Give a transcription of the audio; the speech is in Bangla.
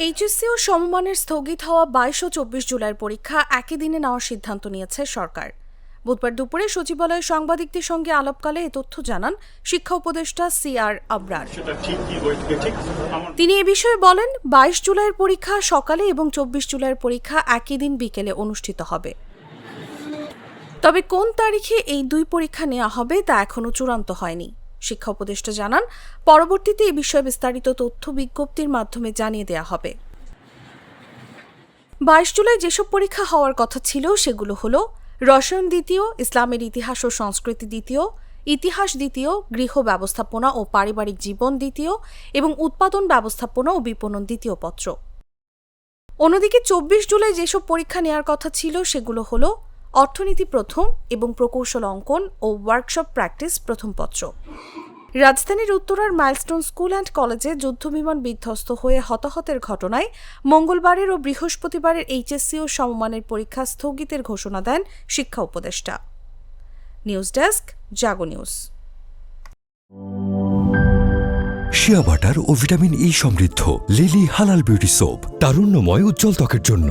এইচএসসি ও সমমানের স্থগিত হওয়া 22 ও 24 জুলাইয়ের পরীক্ষা একই দিনে নেওয়ার সিদ্ধান্ত নিয়েছে সরকার। বুধবার দুপুরে সচিবালয়ে সাংবাদিকদের সঙ্গে আলাপকালে এ তথ্য জানান শিক্ষা উপদেষ্টা সিআর আবরার। তিনি এ বিষয়ে বলেন, 22 জুলাইয়ের পরীক্ষা সকালে এবং 24 জুলাইয়ের পরীক্ষা একই দিন বিকেলে অনুষ্ঠিত হবে। তবে কোন তারিখে এই দুই পরীক্ষা নেওয়া হবে তা এখনও চূড়ান্ত হয়নি। শিক্ষা উপদেষ্টা জানান, পরবর্তীতে এ বিষয়ে বিস্তারিত তথ্য বিজ্ঞপ্তির মাধ্যমে জানিয়ে দেওয়া হবে। 22 জুলাই যেসব পরীক্ষা হওয়ার কথা ছিল সেগুলো হলো রসায়ন দ্বিতীয়, ইসলামের ইতিহাস ও সংস্কৃতি দ্বিতীয়, ইতিহাস দ্বিতীয়, গৃহ ব্যবস্থাপনা ও পারিবারিক জীবন দ্বিতীয় এবং উৎপাদন ব্যবস্থাপনা ও বিপণন দ্বিতীয় পত্র। অন্যদিকে 24 জুলাই যেসব পরীক্ষা নেওয়ার কথা ছিল সেগুলো হলো অর্থনীতি প্রথম এবং প্রকৌশল অঙ্কন ও ওয়ার্কশপ প্র্যাকটিস প্রথম পত্র। রাজধানীর উত্তরার মাইলস্টোন স্কুল অ্যান্ড কলেজে যুদ্ধবিমান বিধ্বস্ত হয়ে হতাহতের ঘটনায় মঙ্গলবারের ও বৃহস্পতিবারের এইচএসসি ও সমমানের পরীক্ষা স্থগিতের ঘোষণা দেন শিক্ষা উপদেষ্টা। নিউজ ডেস্ক, জাগো নিউজ। শিয়া বাটার ও ভিটামিন ই সমৃদ্ধ লিলি হালাল বিউটি সোপ, তারুণ্যময় উজ্জ্বল ত্বকের জন্য।